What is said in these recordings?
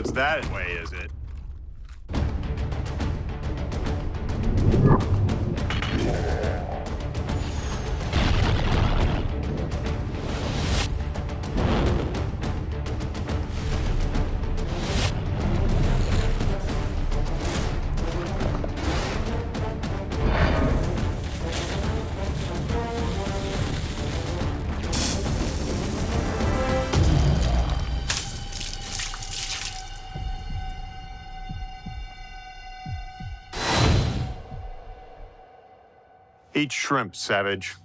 it's that way, is it? Eat shrimp, savage.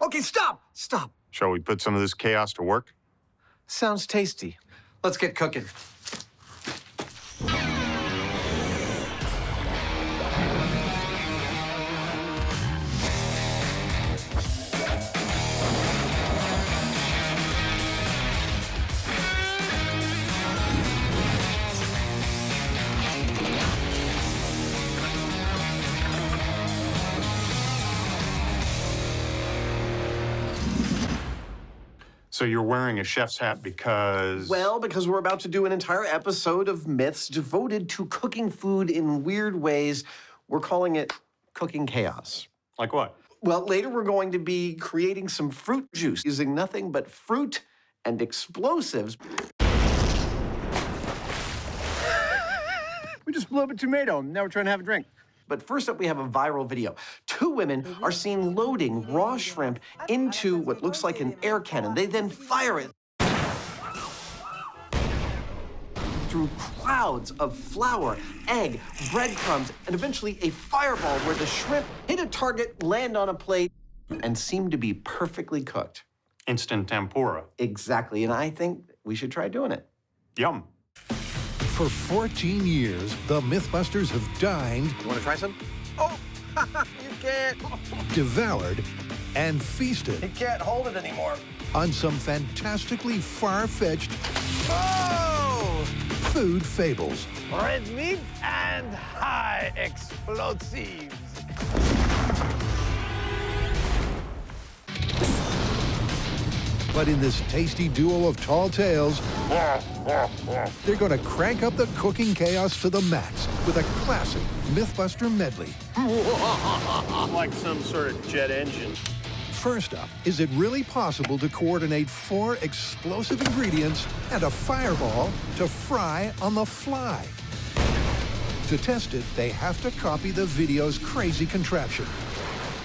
Okay, stop! Stop. Shall we put some of this chaos to work? Sounds tasty. Let's get cooking. So you're wearing a chef's hat because... Well, because we're about to do an entire episode of Myths devoted to cooking food in weird ways. We're calling it Cooking Chaos. Like what? Well, later we're going to be creating some fruit juice using nothing but fruit and explosives. We just blew up a tomato, and now we're trying to have a drink. But first up, we have a viral video. Two women are seen loading raw shrimp into what looks like an air cannon. They then fire it through clouds of flour, egg, breadcrumbs, and eventually a fireball where the shrimp hit a target, land on a plate, and seem to be perfectly cooked. Instant tempura. Exactly, and I think we should try doing it. Yum. For 14 years, the MythBusters have dined, You want to try some? Oh, you can't. devoured, and feasted You can't hold it anymore. on some fantastically far-fetched Oh! food fables. Red meat and high explosives. But in this tasty duo of tall tales, they're going to crank up the cooking chaos to the max with a classic MythBuster medley. Like some sort of jet engine. First up, is it really possible to coordinate 4 explosive ingredients and a fireball to fry on the fly? To test it, they have to copy the video's crazy contraption.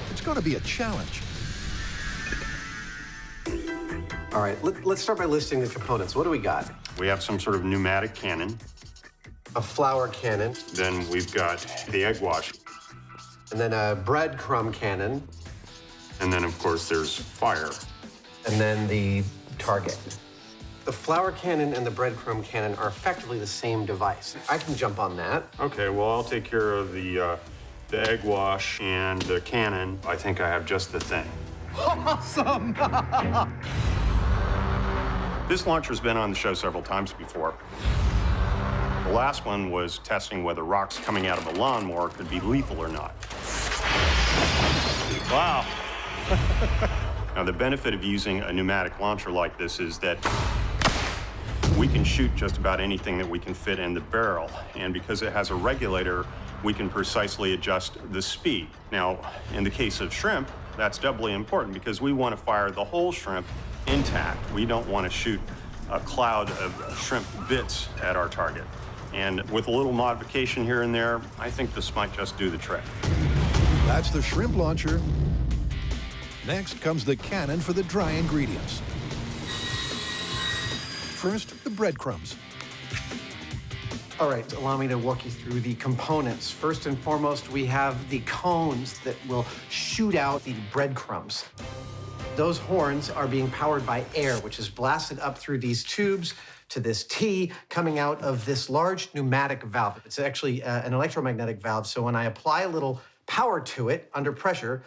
It's going to be a challenge. All right, let's start by listing the components. What do we got? We have some sort of pneumatic cannon. A flour cannon, Then we've got the egg wash. and then a breadcrumb cannon, And then, of course, there's fire. and then the target. The flour cannon and the breadcrumb cannon are effectively the same device. I can jump on that. Okay, well, I'll take care of the egg wash and the cannon. I think I have just the thing. Awesome! This launcher's been on the show several times before. The last one was testing whether rocks coming out of a lawnmower could be lethal or not. Wow. Now, the benefit of using a pneumatic launcher like this is that we can shoot just about anything that we can fit in the barrel. And because it has a regulator, we can precisely adjust the speed. Now, in the case of shrimp, that's doubly important because we want to fire the whole shrimp intact. We don't want to shoot a cloud of shrimp bits at our target. And with a little modification here and there, I think this might just do the trick. That's the shrimp launcher. Next comes the cannon for the dry ingredients. First, the breadcrumbs. All right, allow me to walk you through the components. First and foremost, we have the cones that will shoot out the breadcrumbs. Those horns are being powered by air, which is blasted up through these tubes to this T coming out of this large pneumatic valve. It's actually an electromagnetic valve, so when I apply a little power to it under pressure,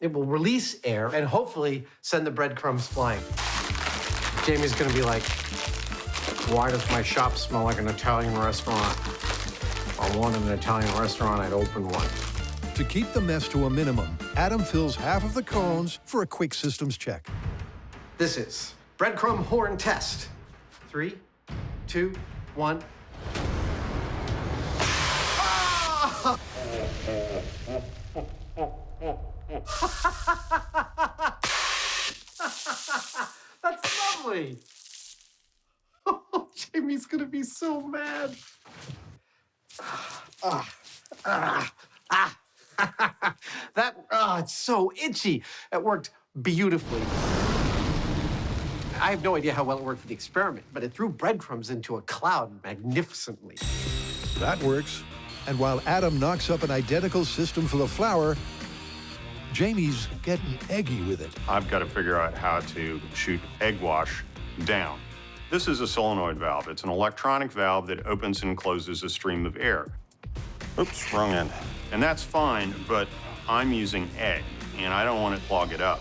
it will release air and hopefully send the breadcrumbs flying. Jamie's gonna be like, why does my shop smell like an Italian restaurant? If I wanted an Italian restaurant, I'd open one. To keep the mess to a minimum, Adam fills half of the cones for a quick systems check. This is breadcrumb horn test. 3, 2, 1. Ah! That's lovely. Oh, Jamie's gonna be so mad. It's so itchy. It worked beautifully. I have no idea how well it worked for the experiment, but it threw breadcrumbs into a cloud magnificently. That works. And while Adam knocks up an identical system for the flour, Jamie's getting eggy with it. I've got to figure out how to shoot egg wash down. This is a solenoid valve. It's an electronic valve that opens and closes a stream of air. Oops, wrong end. And that's fine, but I'm using egg, and I don't want to clog it up.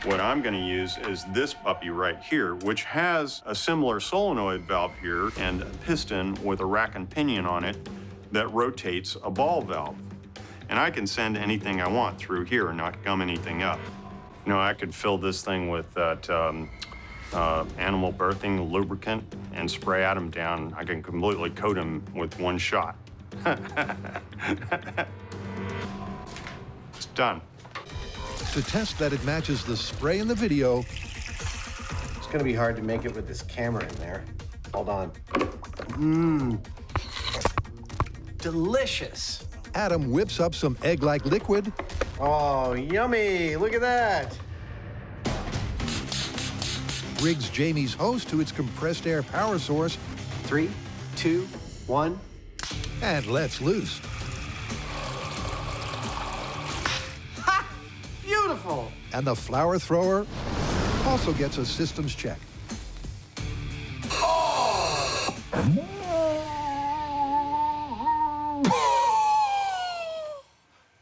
What I'm going to use is this puppy right here, which has a similar solenoid valve here and a piston with a rack and pinion on it that rotates a ball valve. And I can send anything I want through here and not gum anything up. You know, I could fill this thing with that animal birthing lubricant and spray Adam down. I can completely coat him with one shot. It's done. To test that it matches the spray in the video, It's gonna be hard to make it with this camera in there. Hold on. Delicious. Adam whips up some egg-like liquid, Oh, yummy. Look at that. rigs Jamie's hose to its compressed air power source, 3, 2, 1. and lets loose. Ha! Beautiful. And the flour thrower also gets a systems check.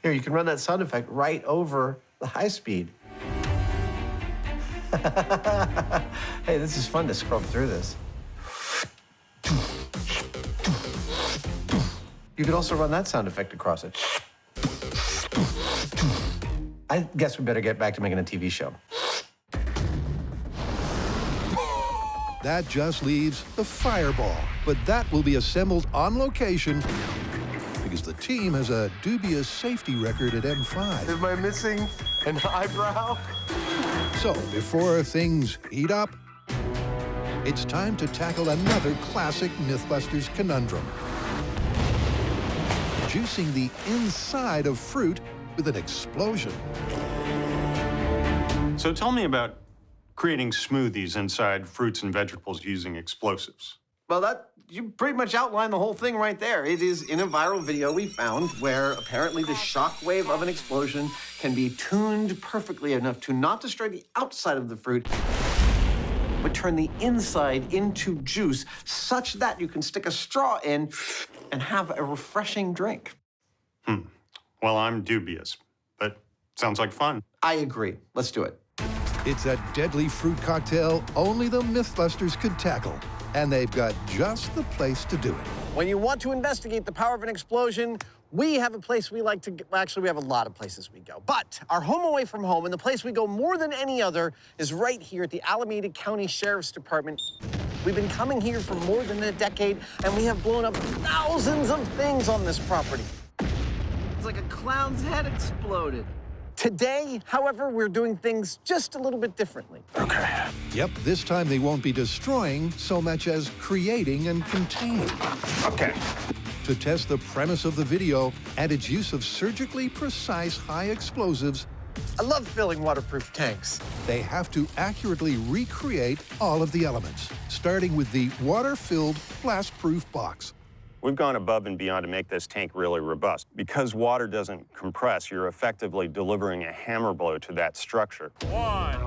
Here, you can run that sound effect right over the high speed. Hey, this is fun to scrub through this. You could also run that sound effect across it. I guess we better get back to making a TV show. That just leaves the fireball, but that will be assembled on location because the team has a dubious safety record at M5. Am I missing an eyebrow? So before things heat up, it's time to tackle another classic MythBusters conundrum. Juicing the inside of fruit with an explosion. So tell me about creating smoothies inside fruits and vegetables using explosives. Well, you pretty much outlined the whole thing right there. It is in a viral video we found where apparently the shockwave of an explosion can be tuned perfectly enough to not destroy the outside of the fruit, but turn the inside into juice such that you can stick a straw in and have a refreshing drink. Well, I'm dubious, but sounds like fun. I agree. Let's do it. It's a deadly fruit cocktail only the MythBusters could tackle, and they've got just the place to do it. When you want to investigate the power of an explosion, we have a place we like to go. Well, actually, we have a lot of places we go. But our home away from home and the place we go more than any other is right here at the Alameda County Sheriff's Department. We've been coming here for more than a decade, and we have blown up thousands of things on this property. It's like a clown's head exploded. Today, however, we're doing things just a little bit differently. Yep, this time they won't be destroying so much as creating and containing. Okay. To test the premise of the video and its use of surgically precise high explosives, I love filling waterproof tanks. they have to accurately recreate all of the elements, starting with the water-filled blast-proof box. We've gone above and beyond to make this tank really robust. Because water doesn't compress, you're effectively delivering a hammer blow to that structure. That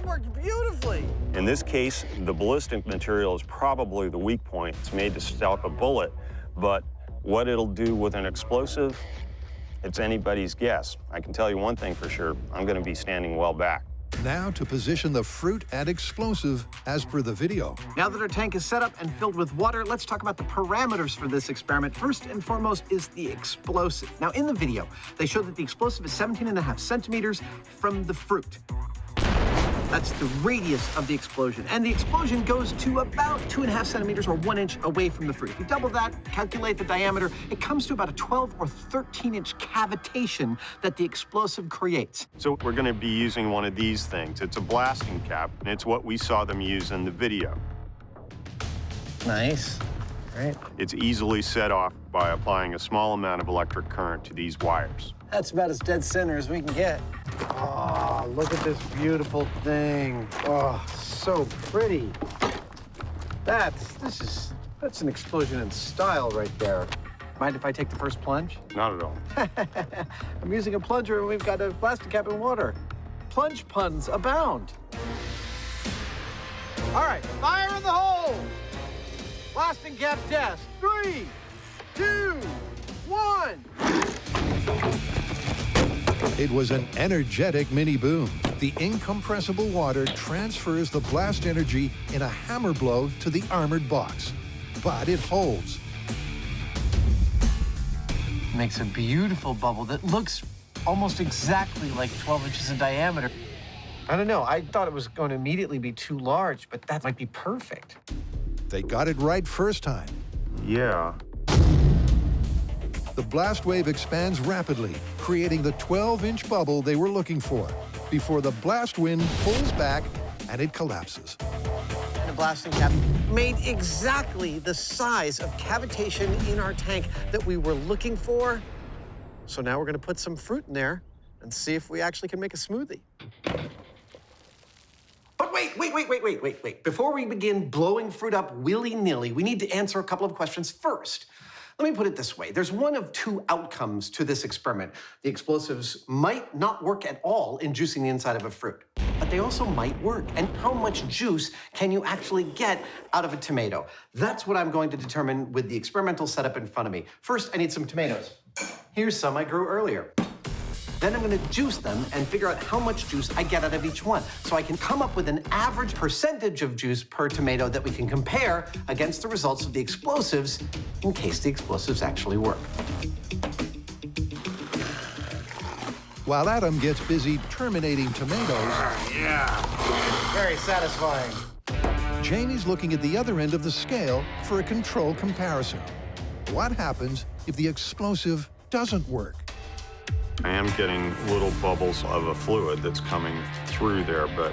worked beautifully. In this case, the ballistic material is probably the weak point. It's made to stop a bullet, but what it'll do with an explosive, it's anybody's guess. I can tell you one thing for sure, I'm gonna be standing well back. Now to position the fruit and explosive as per the video. Now that our tank is set up and filled with water, let's talk about the parameters for this experiment. First and foremost is the explosive. Now, in the video, they show that the explosive is 17.5 centimeters from the fruit. That's the radius of the explosion. And the explosion goes to about 2.5 centimeters or 1 inch away from the fruit. If you double that, calculate the diameter, it comes to about a 12 or 13-inch cavitation that the explosive creates. So we're going to be using one of these things. It's a blasting cap, and it's what we saw them use in the video. Nice. Right. It's easily set off by applying a small amount of electric current to these wires. That's about as dead center as we can get. Oh, look at this beautiful thing. Oh, so pretty. That's an explosion in style right there. Mind if I take the first plunge? Not at all. I'm using a plunger and we've got a plastic cap in water. Plunge puns abound. All right, fire in the hole. Blasting cap test. 3, 2, 1. It was an energetic mini boom. The incompressible water transfers the blast energy in a hammer blow to the armored box. But it holds. Makes a beautiful bubble that looks almost exactly like 12 inches in diameter. I don't know, I thought it was going to immediately be too large, but that might be perfect. They got it right first time. Yeah. The blast wave expands rapidly, creating the 12-inch bubble they were looking for, before the blast wind pulls back and it collapses. The blasting cap made exactly the size of cavitation in our tank that we were looking for. So now we're going to put some fruit in there and see if we actually can make a smoothie. But wait. Before we begin blowing fruit up willy-nilly, we need to answer a couple of questions first. Let me put it this way. There's one of two outcomes to this experiment. The explosives might not work at all in juicing the inside of a fruit, but they also might work. And how much juice can you actually get out of a tomato? That's what I'm going to determine with the experimental setup in front of me. First, I need some tomatoes. Here's some I grew earlier. Then I'm going to juice them and figure out how much juice I get out of each one, so I can come up with an average percentage of juice per tomato that we can compare against the results of the explosives in case the explosives actually work. While Adam gets busy terminating tomatoes, Very satisfying. Jamie's looking at the other end of the scale for a control comparison. What happens if the explosive doesn't work? I am getting little bubbles of a fluid that's coming through there, but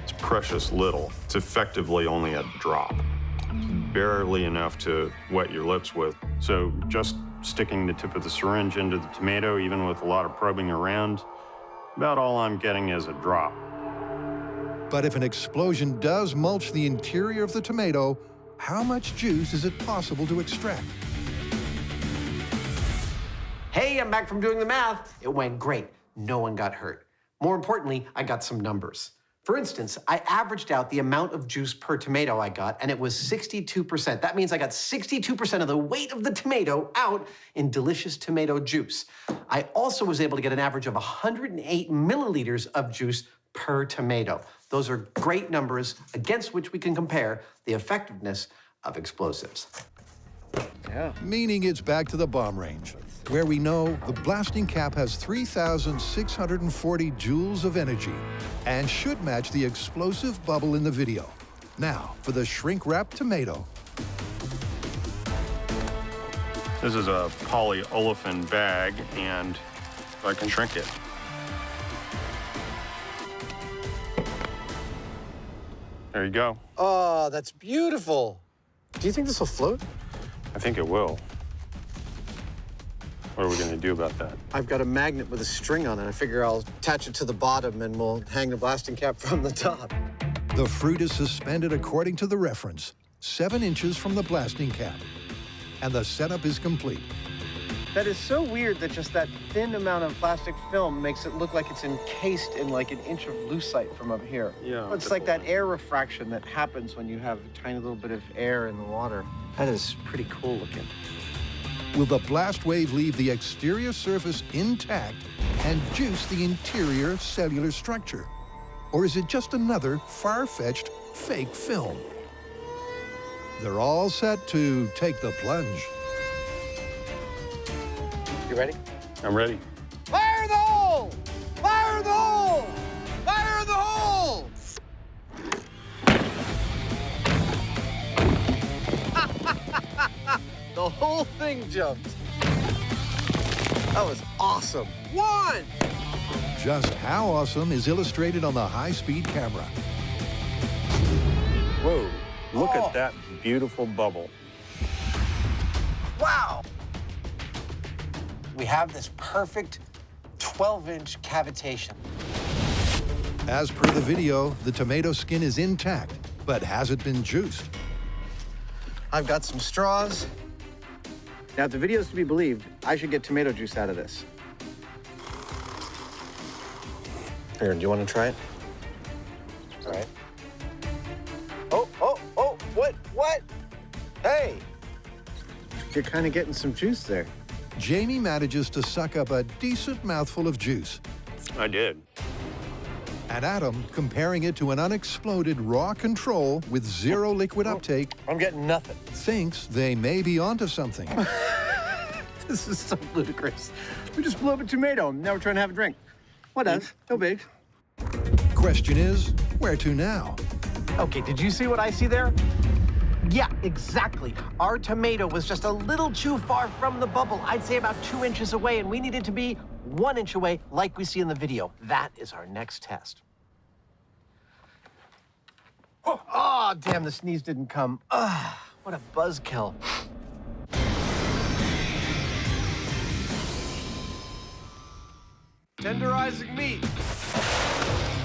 it's precious little. It's effectively only a drop, barely enough to wet your lips with. So just sticking the tip of the syringe into the tomato, even with a lot of probing around, about all I'm getting is a drop. But if an explosion does mulch the interior of the tomato, how much juice is it possible to extract? Hey, I'm back from doing the math. It went great. No one got hurt. More importantly, I got some numbers. For instance, I averaged out the amount of juice per tomato I got, and it was 62%. That means I got 62% of the weight of the tomato out in delicious tomato juice. I also was able to get an average of 108 milliliters of juice per tomato. Those are great numbers against which we can compare the effectiveness of explosives. Yeah. Meaning it's back to the bomb range, where we know the blasting cap has 3,640 joules of energy and should match the explosive bubble in the video. Now, for the shrink-wrapped tomato. This is a polyolefin bag, and I can shrink it. There you go. Oh, that's beautiful. Do you think this will float? I think it will. What are we going to do about that? I've got a magnet with a string on it. I figure I'll attach it to the bottom and we'll hang the blasting cap from the top. The fruit is suspended according to the reference, 7 inches from the blasting cap. And the setup is complete. That is so weird that just that thin amount of plastic film makes it look like it's encased in like an inch of lucite from up here. Yeah. It's like that air refraction that happens when you have a tiny little bit of air in the water. That is pretty cool looking. Will the blast wave leave the exterior surface intact and juice the interior cellular structure? Or is it just another far-fetched fake film? They're all set to take the plunge. You ready? I'm ready. Fire the hole! Fire the hole! Fire the hole! The whole thing jumped. That was awesome. One! Just how awesome is illustrated on the high-speed camera. Whoa, look at that beautiful bubble. Wow! We have this perfect 12-inch cavitation. As per the video, the tomato skin is intact, but has it been juiced? I've got some straws. Now, if the video is to be believed, I should get tomato juice out of this. Here, do you want to try it? All right. Oh, what? Hey! You're kind of getting some juice there. Jamie manages to suck up a decent mouthful of juice. I did. And Adam, comparing it to an unexploded raw control with zero liquid uptake, I'm getting nothing. thinks they may be onto something. This is so ludicrous. We just blew up a tomato, and now we're trying to have a drink. What else? No big. Question is, where to now? Okay, did you see what I see there? Yeah, exactly. Our tomato was just a little too far from the bubble. I'd say about 2 inches away, and we needed to be 1 inch away, like we see in the video. That is our next test. Oh, damn, the sneeze didn't come. What a buzzkill. Tenderizing meat.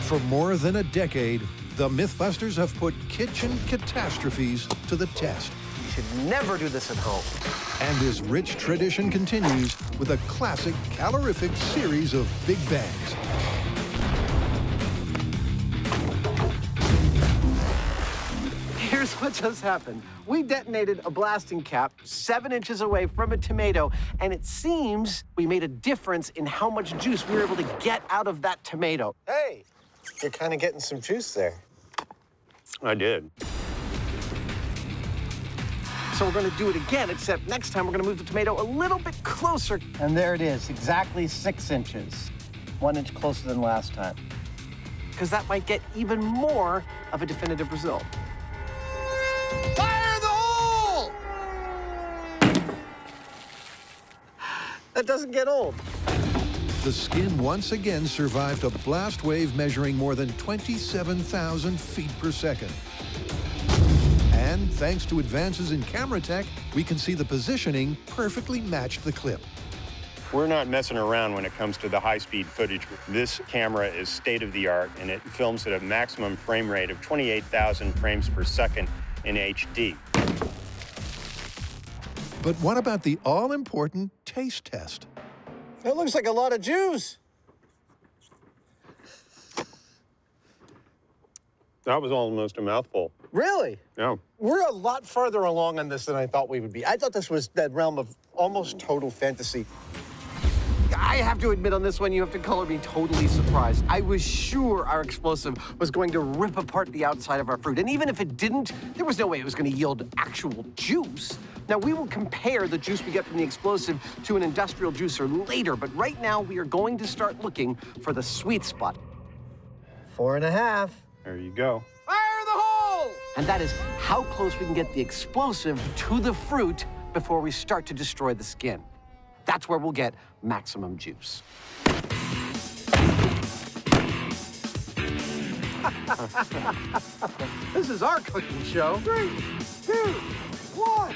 For more than a decade, the MythBusters have put kitchen catastrophes to the test. You should never do this at home. And this rich tradition continues with a classic calorific series of big bangs. Here's what just happened. We detonated a blasting cap 7 inches away from a tomato, and it seems we made a difference in how much juice we were able to get out of that tomato. Hey! You're kind of getting some juice there. I did. So we're going to do it again, except next time we're going to move the tomato a little bit closer. And there it is, exactly 6 inches. 1 inch closer than last time. Because that might get even more of a definitive result. Fire the hole! That doesn't get old. The skin once again survived a blast wave measuring more than 27,000 feet per second. And thanks to advances in camera tech, we can see the positioning perfectly matched the clip. We're not messing around when it comes to the high-speed footage. This camera is state-of-the-art, and it films at a maximum frame rate of 28,000 frames per second in HD. But what about the all-important taste test? That looks like a lot of juice. That was almost a mouthful. Really? Yeah. We're a lot farther along on this than I thought we would be. I thought this was that realm of almost total fantasy. I have to admit on this one, you have to color me totally surprised. I was sure our explosive was going to rip apart the outside of our fruit. And even if it didn't, there was no way it was going to yield actual juice. Now, we will compare the juice we get from the explosive to an industrial juicer later, but right now we are going to start looking for the sweet spot. 4.5. There you go. Fire the hole! And that is how close we can get the explosive to the fruit before we start to destroy the skin. That's where we'll get maximum juice. This is our cooking show. 3, 2, 1.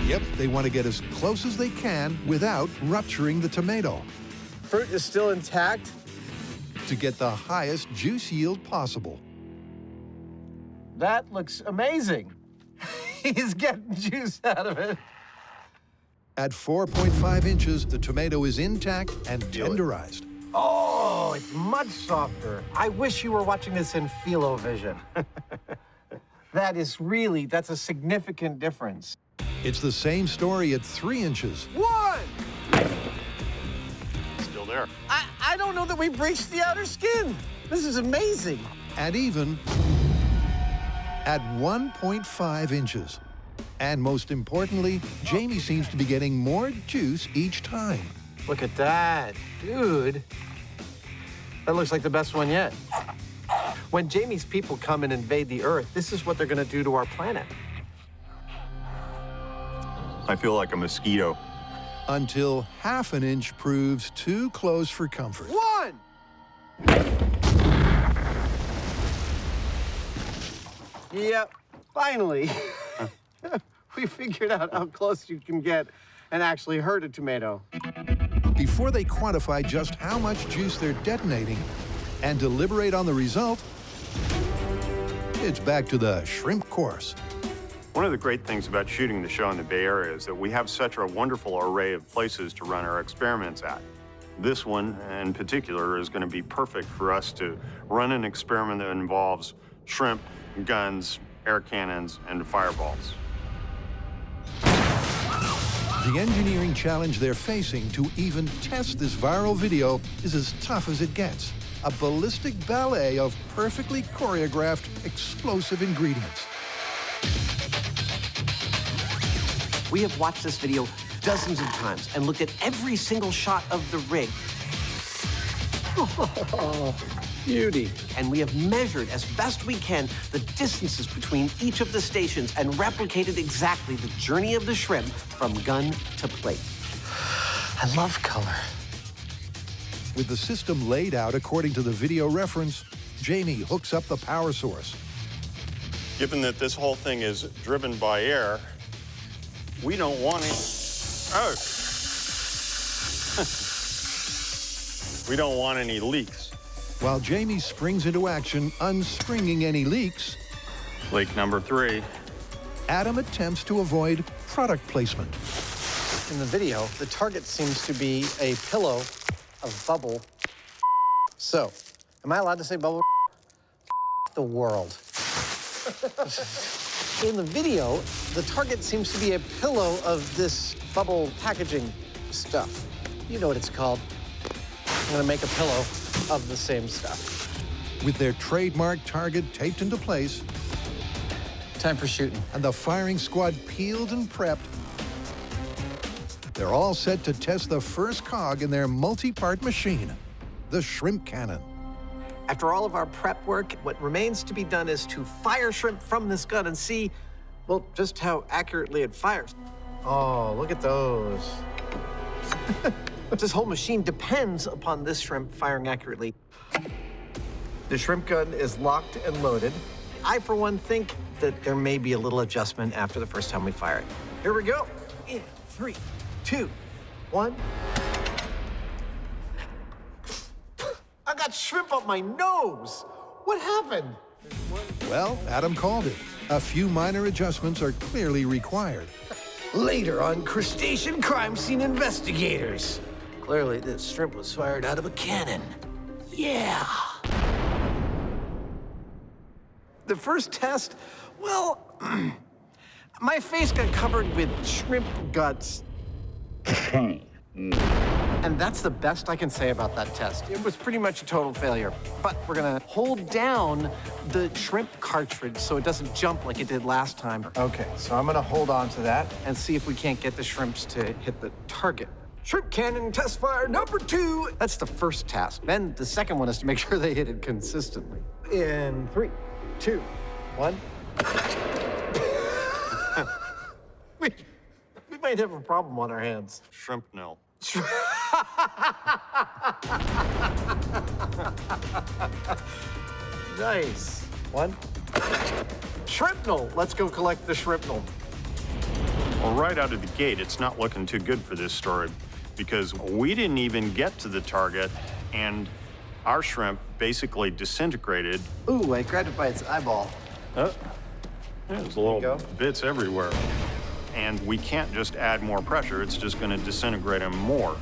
Yep, they want to get as close as they can without rupturing the tomato Fruit is still intact. to get the highest juice yield possible. That looks amazing. He's getting juice out of it. At 4.5 inches, the tomato is intact and tenderized. Oh, it's much softer. I wish you were watching this in Philo-Vision. That's a significant difference. It's the same story at 3 inches. 1! Still there. I don't know that we breached the outer skin. This is amazing. And even at 1.5 inches. And most importantly, Jamie seems to be getting more juice each time. Look at that, dude. That looks like the best one yet. When Jamie's people come and invade the Earth, this is what they're gonna do to our planet. I feel like a mosquito. Until half an inch proves too close for comfort. One! Yep, finally. We figured out how close you can get and actually hurt a tomato. Before they quantify just how much juice they're detonating and deliberate on the result, it's back to the shrimp course. One of the great things about shooting the show in the Bay Area is that we have such a wonderful array of places to run our experiments at. This one, in particular, is going to be perfect for us to run an experiment that involves shrimp, guns, air cannons, and fireballs. The engineering challenge they're facing to even test this viral video is as tough as it gets. A ballistic ballet of perfectly choreographed explosive ingredients. We have watched this video dozens of times and looked at every single shot of the rig. Oh, beauty. And we have measured as best we can the distances between each of the stations and replicated exactly the journey of the shrimp from gun to plate. I love color. With the system laid out according to the video reference, Jamie hooks up the power source. Given that this whole thing is driven by air, we don't want any... Oh! We don't want any leaks. While Jamie springs into action, unspringing any leaks, Leak number 3. Adam attempts to avoid product placement. In the video, the target seems to be a pillow of bubble. So, am I allowed to say bubble? The world. In the video, the target seems to be a pillow of this bubble packaging stuff. You know what it's called. I'm gonna make a pillow of the same stuff. With their trademark target taped into place, Time for shooting. and the firing squad peeled and prepped, they're all set to test the first cog in their multi-part machine, the shrimp cannon. After all of our prep work, what remains to be done is to fire shrimp from this gun and see, well, just how accurately it fires. Oh, look at those. This whole machine depends upon this shrimp firing accurately. The shrimp gun is locked and loaded. I, for one, think that there may be a little adjustment after the first time we fire it. Here we go. In 3, 2, 1. I got shrimp up my nose. What happened? Well, Adam called it. A few minor adjustments are clearly required. Later on Crustacean Crime Scene Investigators. Clearly, this shrimp was fired out of a cannon. Yeah. The first test, well, my face got covered with shrimp guts. And that's the best I can say about that test. It was pretty much a total failure. But we're gonna hold down the shrimp cartridge so it doesn't jump like it did last time. Okay, so I'm gonna hold on to that. And see if we can't get the shrimps to hit the target. Shrimp cannon test fire number 2. That's the first task. Then the second one is to make sure they hit it consistently. In 3, 2, 1. We might have a problem on our hands. Shrimp nil. Nice. 1. Shrapnel. Let's go collect the shrapnel. Well, right out of the gate, it's not looking too good for this story because we didn't even get to the target and our shrimp basically disintegrated. Ooh, I grabbed it by its eyeball. There's little bits everywhere. And we can't just add more pressure, it's just gonna disintegrate them more.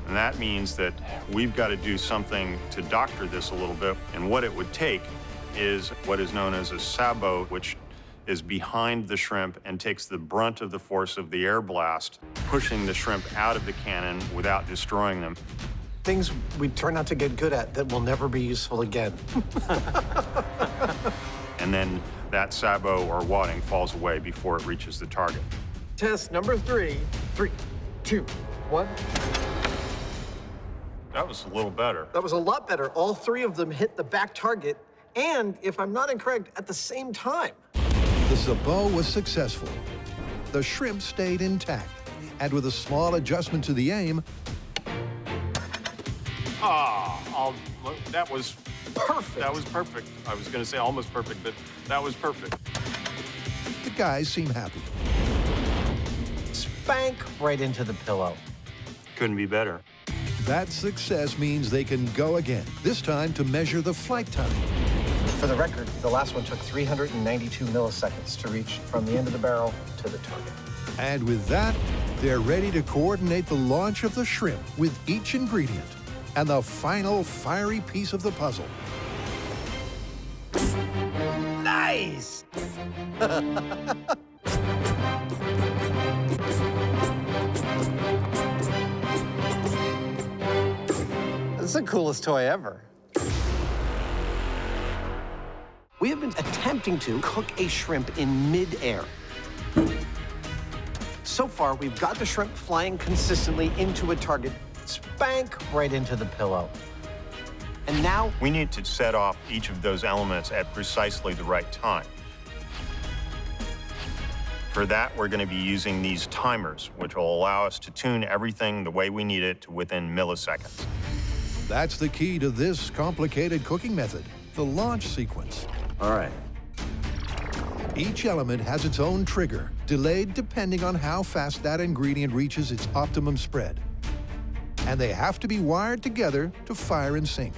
And that means that we've got to do something to doctor this a little bit. And what it would take is what is known as a sabot, which is behind the shrimp and takes the brunt of the force of the air blast, pushing the shrimp out of the cannon without destroying them. things we turn out to get good at that will never be useful again. And then that sabot or wadding falls away before it reaches the target. Test number 3. 3, 2, 1. That was a little better. That was a lot better. All 3 of them hit the back target, and if I'm not incorrect, at the same time. The sabot was successful. The shrimp stayed intact, and with a small adjustment to the aim, That was perfect. That was perfect. I was going to say almost perfect, but that was perfect. the guys seem happy. Spank right into the pillow. Couldn't be better. That success means they can go again, this time to measure the flight time. For the record, the last one took 392 milliseconds to reach from the end of the barrel to the target. And with that, they're ready to coordinate the launch of the shrimp with each ingredient and the final fiery piece of the puzzle. Nice! This is the coolest toy ever. We have been attempting to cook a shrimp in mid-air. So far, we've got the shrimp flying consistently into a target, spank right into the pillow. And now, We need to set off each of those elements at precisely the right time. For that, we're going to be using these timers, which will allow us to tune everything the way we need it to within milliseconds. That's the key to this complicated cooking method, the launch sequence. all right. Each element has its own trigger, delayed depending on how fast that ingredient reaches its optimum spread. And they have to be wired together to fire in sync.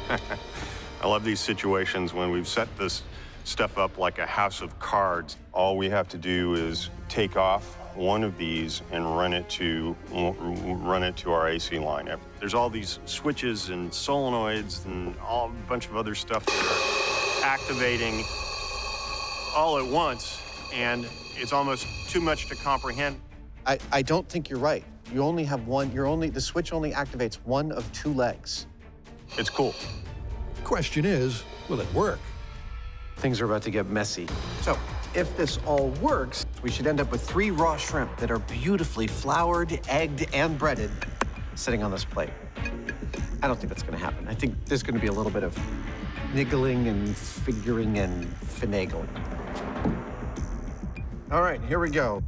I love these situations when we've set this stuff up like a house of cards. All we have to do is take off one of these and run it to our AC line. There's all these switches and solenoids and a bunch of other stuff that are activating all at once, and it's almost too much to comprehend. I don't think you're right. You only have one, the switch only activates one of 2 legs. It's cool. Question is, will it work? Things are about to get messy. So, if this all works, we should end up with 3 raw shrimp that are beautifully floured, egged, and breaded sitting on this plate. I don't think that's gonna happen. I think there's gonna be a little bit of niggling and figuring and finagling. All right, here we go.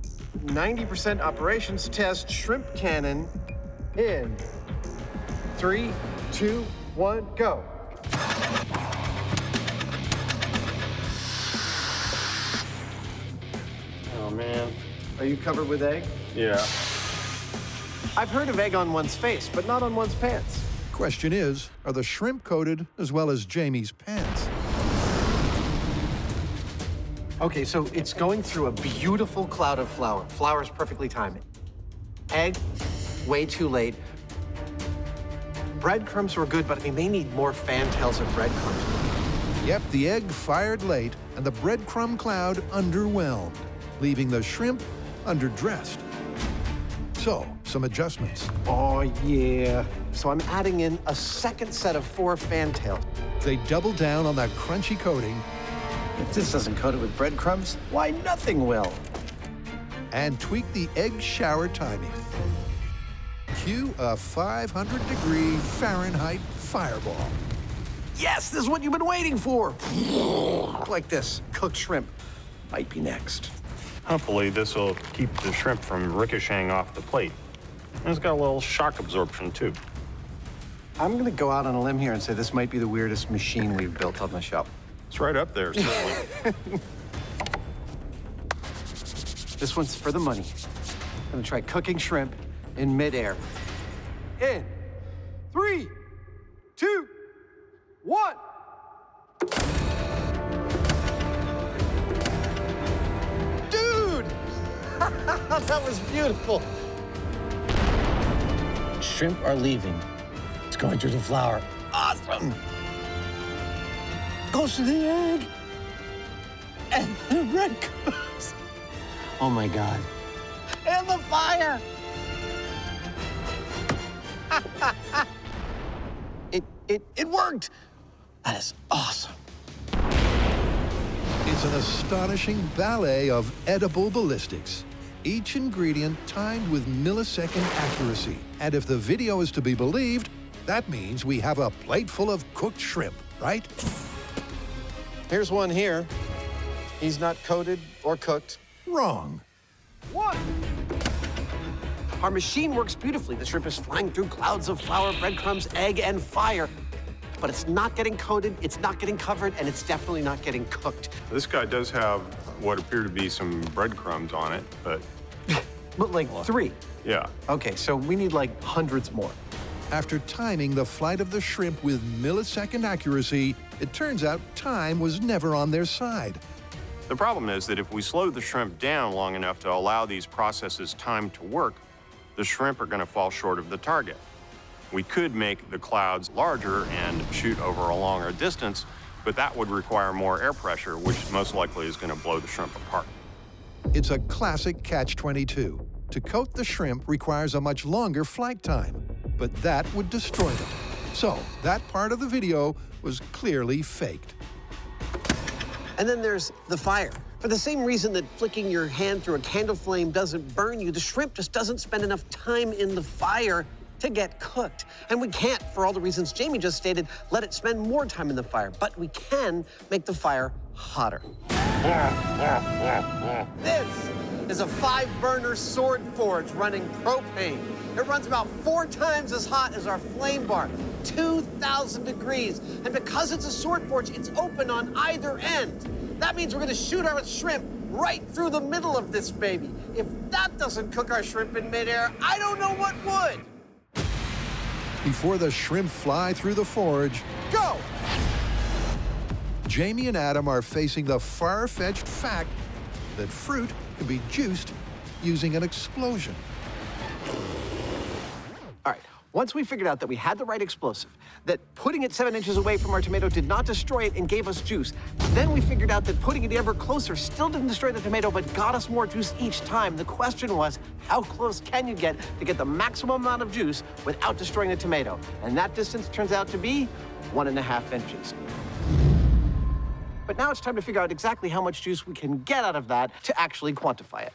90% operations test shrimp cannon in 3, 2, 1, go. Oh, man. Are you covered with egg? Yeah. I've heard of egg on one's face, but not on one's pants. Question is, are the shrimp coated as well as Jamie's pants? Okay, so it's going through a beautiful cloud of flour. Flour's perfectly timed. Egg, way too late. Breadcrumbs were good, but I mean, they need more fantails of breadcrumbs. Yep, the egg fired late and the breadcrumb cloud underwhelmed, leaving the shrimp underdressed. So, some adjustments. Oh, yeah. So I'm adding in a second set of 4 fantails. They double down on that crunchy coating If this doesn't coat it with breadcrumbs, why, nothing will. and tweak the egg shower timing. Cue a 500-degree Fahrenheit fireball. Yes, this is what you've been waiting for. Like this, cooked shrimp might be next. Hopefully, this will keep the shrimp from ricocheting off the plate. And it's got a little shock absorption, too. I'm gonna go out on a limb here and say this might be the weirdest machine we've built on the shop. It's right up there, certainly. This one's for the money. I'm gonna try cooking shrimp in midair. In 3, 2, 1. Dude! That was beautiful. Shrimp are leaving. It's going through the flour. Awesome! Goes to the egg. And the breadcrumbs. Oh my God. And the fire! It worked! That is awesome. It's an astonishing ballet of edible ballistics. Each ingredient timed with millisecond accuracy. And if the video is to be believed, that means we have a plate full of cooked shrimp, right? Here's one here. He's not coated or cooked. Wrong. What? Our machine works beautifully. The shrimp is flying through clouds of flour, breadcrumbs, egg, and fire. But it's not getting coated, it's not getting covered, and it's definitely not getting cooked. This guy does have what appear to be some breadcrumbs on it, but But like 3. yeah. Okay, so we need like hundreds more. After timing the flight of the shrimp with millisecond accuracy, it turns out time was never on their side. The problem is that if we slow the shrimp down long enough to allow these processes time to work, the shrimp are going to fall short of the target. We could make the clouds larger and shoot over a longer distance, but that would require more air pressure, which most likely is going to blow the shrimp apart. It's a classic catch-22. To coat the shrimp requires a much longer flight time, but that would destroy them. So that part of the video was clearly faked. And then there's the fire. For the same reason that flicking your hand through a candle flame doesn't burn you, the shrimp just doesn't spend enough time in the fire to get cooked. And we can't, for all the reasons Jamie just stated, let it spend more time in the fire, but we can make the fire hotter. This is a 5-burner sword forge running propane. It runs about 4 times as hot as our flame bar, 2,000 degrees. And because it's a sword forge, it's open on either end. That means we're gonna shoot our shrimp right through the middle of this baby. If that doesn't cook our shrimp in midair, I don't know what would. Before the shrimp fly through the forge, go! Jamie and Adam are facing the far-fetched fact that fruit can be juiced using an explosion. All right, once we figured out that we had the right explosive, that putting it 7 inches away from our tomato did not destroy it and gave us juice, then we figured out that putting it ever closer still didn't destroy the tomato but got us more juice each time. The question was, how close can you get to get the maximum amount of juice without destroying the tomato? And that distance turns out to be 1.5 inches. But now it's time to figure out exactly how much juice we can get out of that to actually quantify it.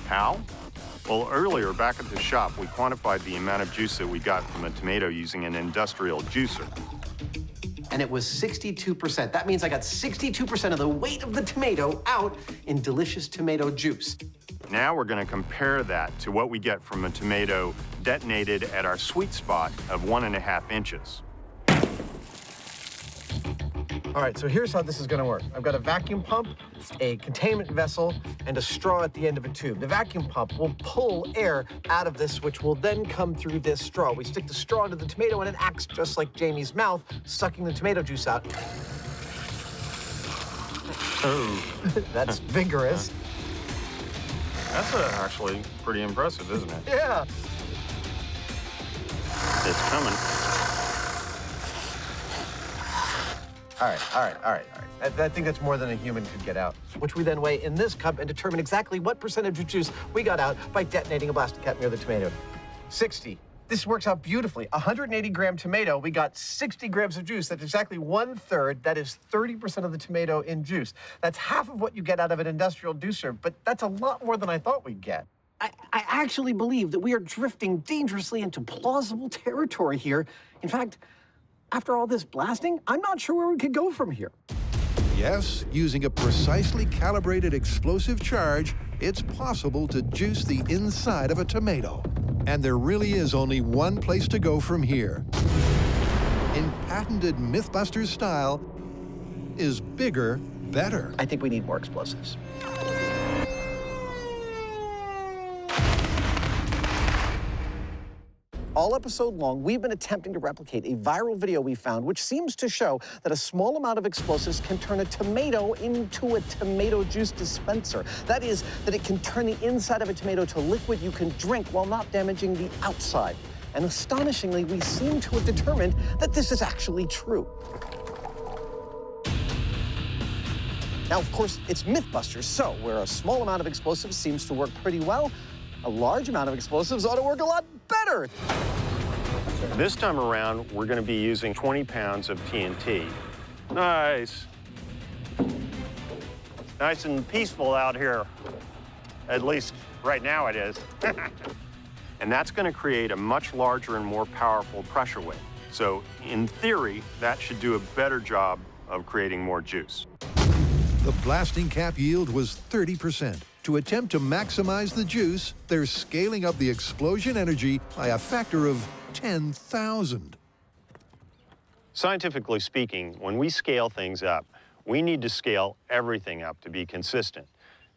How? Well, earlier, back at the shop, we quantified the amount of juice that we got from a tomato using an industrial juicer. And it was 62%. That means I got 62% of the weight of the tomato out in delicious tomato juice. Now we're going to compare that to what we get from a tomato detonated at our sweet spot of 1.5 inches. All right, so here's how this is gonna work. I've got a vacuum pump, a containment vessel, and a straw at the end of a tube. The vacuum pump will pull air out of this, which will then come through this straw. We stick the straw into the tomato, and it acts just like Jamie's mouth, sucking the tomato juice out. Oh. That's vigorous. That's actually pretty impressive, isn't it? Yeah. It's coming. All right. I think that's more than a human could get out, which we then weigh in this cup and determine exactly what percentage of juice we got out by detonating a blast cap near the tomato. 60. This works out beautifully. 180-gram tomato, we got 60 grams of juice. That's exactly 1/3. That is 30% of the tomato in juice. That's half of what you get out of an industrial juicer, but that's a lot more than I thought we'd get. I actually believe that we are drifting dangerously into plausible territory here. In fact, after all this blasting, I'm not sure where we could go from here. Yes, using a precisely calibrated explosive charge, it's possible to juice the inside of a tomato. And there really is only one place to go from here. In patented MythBusters style, is bigger better? I think we need more explosives. All episode long, we've been attempting to replicate a viral video we found which seems to show that a small amount of explosives can turn a tomato into a tomato juice dispenser. That is, that it can turn the inside of a tomato to liquid you can drink while not damaging the outside. And astonishingly, we seem to have determined that this is actually true. Now, of course, it's MythBusters, so where a small amount of explosives seems to work pretty well, a large amount of explosives ought to work a lot better. This time around, we're going to be using 20 pounds of TNT. Nice. Nice and peaceful out here. At least right now it is. And that's going to create a much larger and more powerful pressure wave. So in theory, that should do a better job of creating more juice. The blasting cap yield was 30%. To attempt to maximize the juice, they're scaling up the explosion energy by a factor of 10,000. Scientifically speaking, when we scale things up, we need to scale everything up to be consistent.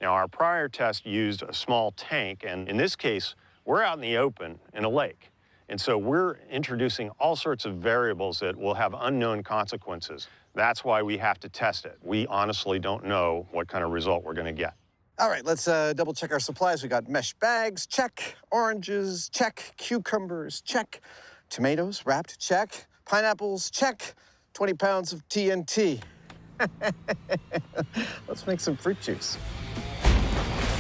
Now, our prior test used a small tank, and in this case, we're out in the open in a lake. And so we're introducing all sorts of variables that will have unknown consequences. That's why we have to test it. We honestly don't know what kind of result we're going to get. All right, let's double check our supplies. We got mesh bags, check. Oranges, check. Cucumbers, check. Tomatoes, wrapped, check. Pineapples, check. 20 pounds of TNT. Let's make some fruit juice.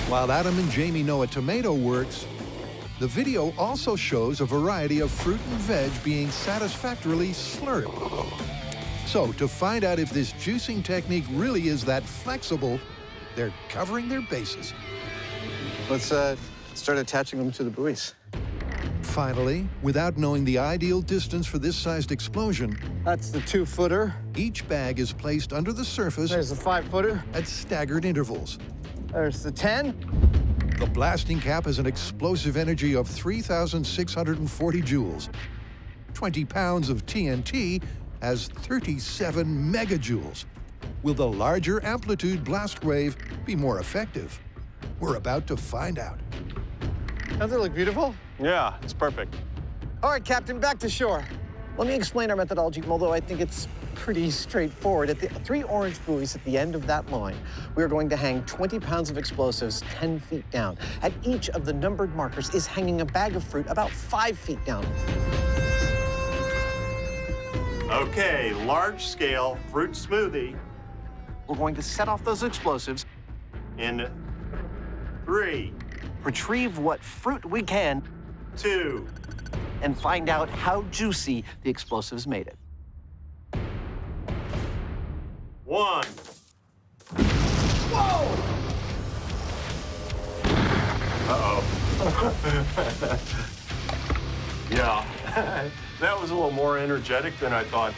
While Adam and Jamie know a tomato works, the video also shows a variety of fruit and veg being satisfactorily slurred. So, to find out if this juicing technique really is that flexible, they're covering their bases. Let's start attaching them to the buoys. Finally, without knowing the ideal distance for this sized explosion, That's the 2-footer. each bag is placed under the surface There's the 5-footer. at staggered intervals. There's the 10. The blasting cap has an explosive energy of 3,640 joules. 20 pounds of TNT has 37 megajoules. Will the larger amplitude blast wave be more effective? We're about to find out. Doesn't it look beautiful? Yeah, it's perfect. All right, Captain, back to shore. Let me explain our methodology, although I think it's pretty straightforward. At the 3 orange buoys at the end of that line, we're going to hang 20 pounds of explosives 10 feet down. At each of the numbered markers is hanging a bag of fruit about 5 feet down. Okay, large-scale fruit smoothie We're going to set off those explosives, in 3, retrieve what fruit we can, 2, and find out how juicy the explosives made it. 1. Uh-oh. Yeah, that was a little more energetic than I thought.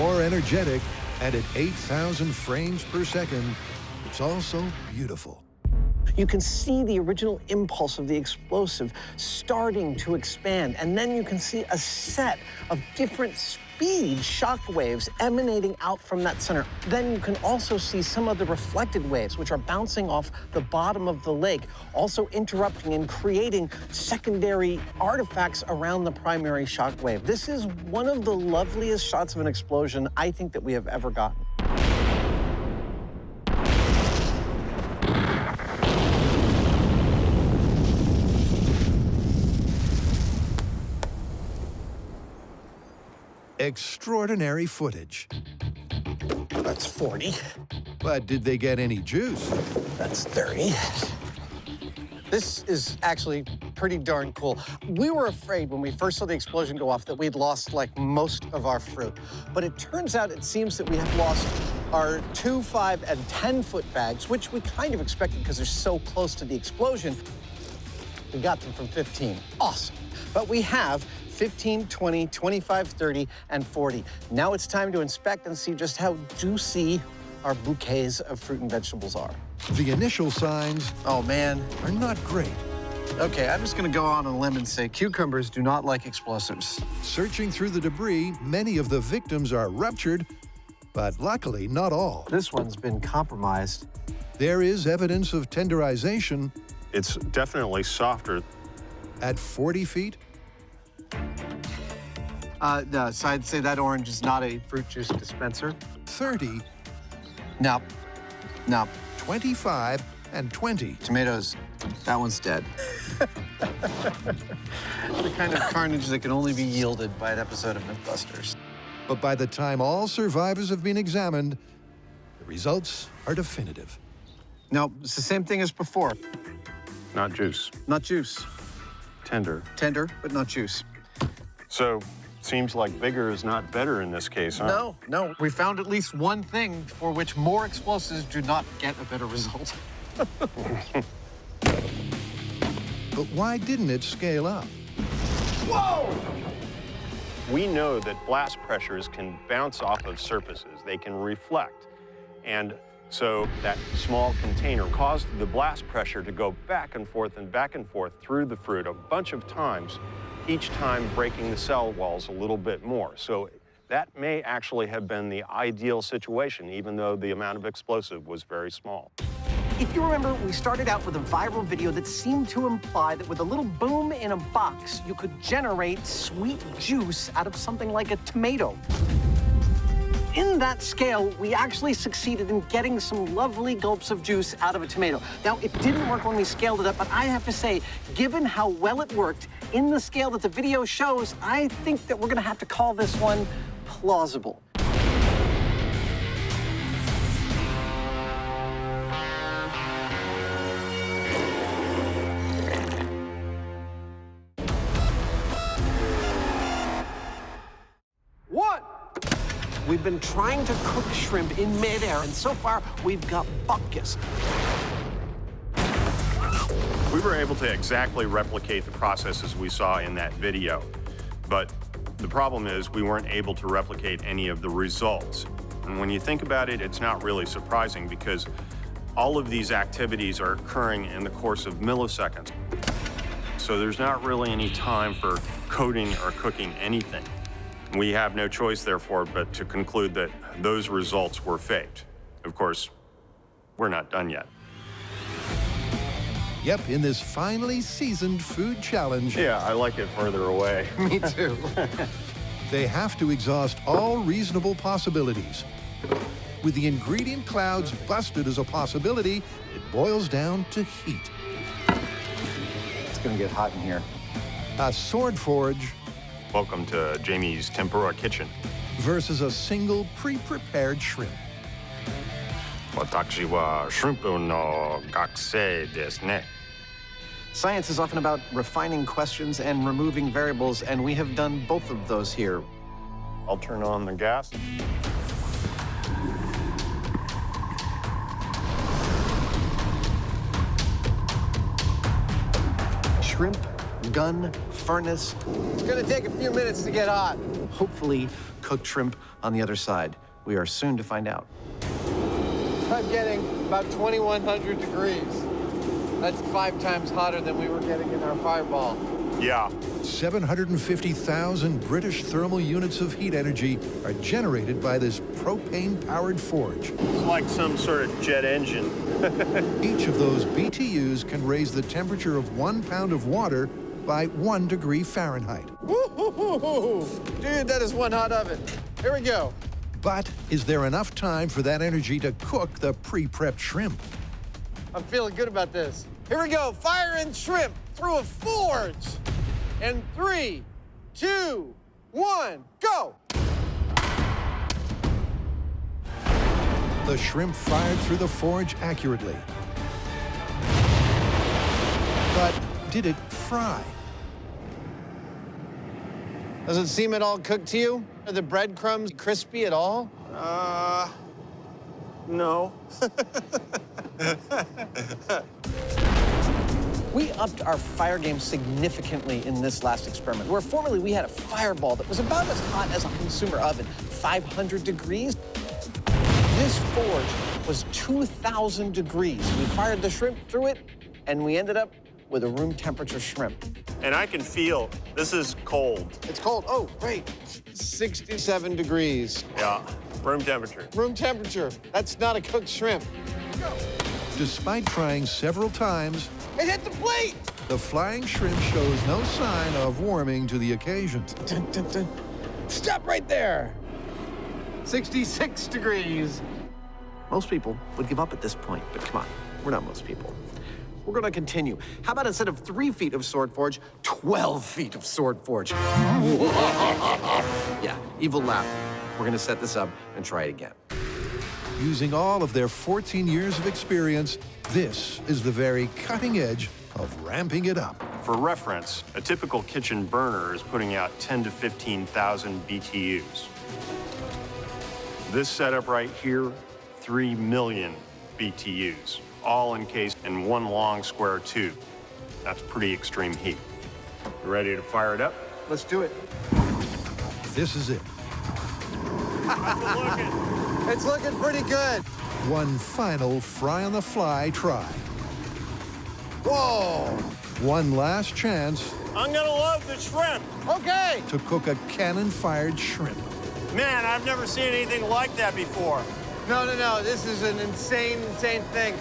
More energetic, and at 8,000 frames per second, it's also beautiful. You can see the original impulse of the explosive starting to expand, and then you can see a set of different speed shock waves emanating out from that center. Then you can also see some of the reflected waves, which are bouncing off the bottom of the lake, also interrupting and creating secondary artifacts around the primary shock wave. This is one of the loveliest shots of an explosion I think that we have ever gotten. Extraordinary footage. That's 40. But did they get any juice? That's 30. This is actually pretty darn cool. We were afraid when we first saw the explosion go off that we'd lost like most of our fruit. But it turns out it seems that we have lost our 2, 5, and 10-foot bags, which we kind of expected because they're so close to the explosion. We got them from 15. Awesome. But we have 15, 20, 25, 30, and 40. Now it's time to inspect and see just how juicy our bouquets of fruit and vegetables are. The initial signs Oh, man. are not great. Okay, I'm just gonna go on a limb and say cucumbers do not like explosives. Searching through the debris, many of the victims are ruptured, but luckily not all. This one's been compromised. There is evidence of tenderization It's definitely softer. at 40 feet. No, so I'd say that orange is not a fruit juice dispenser. 30, No, no. 25, and 20. Tomatoes, that one's dead. The kind of carnage that can only be yielded by an episode of MythBusters. But by the time all survivors have been examined, the results are definitive. No, it's the same thing as before. Not juice. Not juice. Tender. Tender, but not juice. So, seems like bigger is not better in this case, huh? No. We found at least one thing for which more explosives do not get a better result. But why didn't it scale up? Whoa! We know that blast pressures can bounce off of surfaces. They can reflect. And so that small container caused the blast pressure to go back and forth through the fruit a bunch of times, each time breaking the cell walls a little bit more. So that may actually have been the ideal situation, even though the amount of explosive was very small. If you remember, we started out with a viral video that seemed to imply that with a little boom in a box, you could generate sweet juice out of something like a tomato. In that scale, we actually succeeded in getting some lovely gulps of juice out of a tomato. Now, it didn't work when we scaled it up, but I have to say, given how well it worked in the scale that the video shows, I think that we're gonna have to call this one plausible. We've been trying to cook shrimp in midair, and so far, we've got buckus. We were able to exactly replicate the processes we saw in that video, but the problem is we weren't able to replicate any of the results. And when you think about it, it's not really surprising because all of these activities are occurring in the course of milliseconds. So there's not really any time for coating or cooking anything. We have no choice, therefore, but to conclude that those results were faked. Of course, we're not done yet. Yep, in this finely seasoned food challenge, Yeah, I like it further away. Me too. they have to exhaust all reasonable possibilities. With the ingredient clouds busted as a possibility, it boils down to heat. It's gonna get hot in here. A sword forge Welcome to Jamie's Tempura Kitchen. versus a single pre-prepared shrimp. Watashi wa shrimpu no gakusei desu ne. Science is often about refining questions and removing variables, and we have done both of those here. I'll turn on the gas. Shrimp, gun, furnace, It's gonna take a few minutes to get hot. hopefully cooked shrimp on the other side. We are soon to find out. I'm getting about 2,100 degrees. That's 5 times hotter than we were getting in our fireball. Yeah, 750,000 British thermal units of heat energy are generated by this propane-powered forge. it's like some sort of jet engine. Each of those BTUs can raise the temperature of 1 pound of water by 1 degree Fahrenheit. Woo-hoo-hoo-hoo. Dude, that is one hot oven. Here we go. But is there enough time for that energy to cook the pre-prepped shrimp? I'm feeling good about this. Here we go. Fire and shrimp through a forge. And 3, 2, 1, go. The shrimp fired through the forge accurately. But did it fry? Does it seem at all cooked to you? Are the breadcrumbs crispy at all? No. We upped our fire game significantly in this last experiment, where formerly we had a fireball that was about as hot as a consumer oven, 500 degrees. This forge was 2,000 degrees. We fired the shrimp through it, and we ended up with a room temperature shrimp. And I can feel this is cold. It's cold. Oh, wait. 67 degrees. Yeah, room temperature. Room temperature. That's not a cooked shrimp. Despite trying several times, It hit the plate! the flying shrimp shows no sign of warming to the occasion. Dun, dun, dun. Stop right there. 66 degrees. Most people would give up at this point, but come on, we're not most people. We're gonna continue. How about instead of 3 feet of sword forge, 12 feet of sword forge? Yeah, evil laugh. We're gonna set this up and try it again. Using all of their 14 years of experience, this is the very cutting edge of ramping it up. For reference, a typical kitchen burner is putting out 10 to 15,000 BTUs. This setup right here, 3 million BTUs, all encased in one long square tube. That's pretty extreme heat. You ready to fire it up? Let's do it. This is it. It's looking pretty good. One final fry-on-the-fly try. Whoa. One last chance I'm gonna love the shrimp. Okay. to cook a cannon-fired shrimp. Man, I've never seen anything like that before. No. This is an insane thing.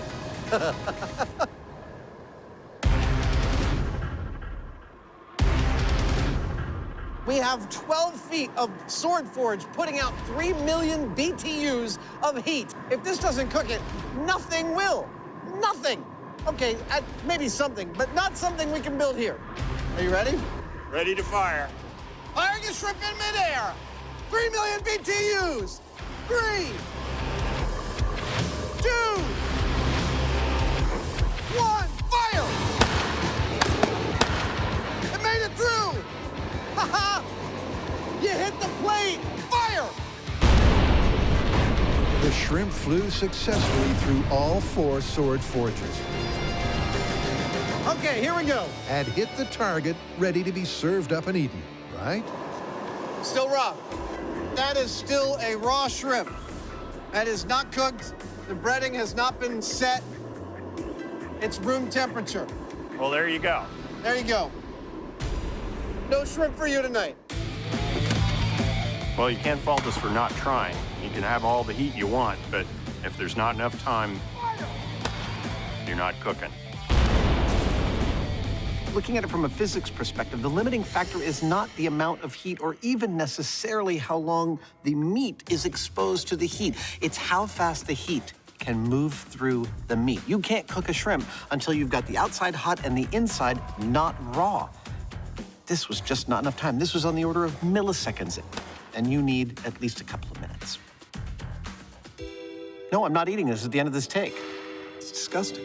We have 12 feet of Sword Forge putting out 3 million BTUs of heat. If this doesn't cook it, nothing will. Nothing. Okay, maybe something, but not something we can build here. Are you ready? Ready to fire. Firing a shrimp in midair. 3 million BTUs. 3, 2, 1, fire! It made it through! Ha-ha! You hit the plate! Fire! The shrimp flew successfully through all 4 sword forges Okay, here we go. and hit the target, ready to be served up and eaten, right? Still raw. That is still a raw shrimp. That is not cooked. The breading has not been set. It's room temperature. Well, there you go. There you go. No shrimp for you tonight. Well, you can't fault us for not trying. You can have all the heat you want, but if there's not enough time, you're not cooking. Looking at it from a physics perspective, the limiting factor is not the amount of heat or even necessarily how long the meat is exposed to the heat. It's how fast the heat can move through the meat. You can't cook a shrimp until you've got the outside hot and the inside not raw. This was just not enough time. This was on the order of milliseconds, and you need at least a couple of minutes. No, I'm not eating this at the end of this take. It's disgusting.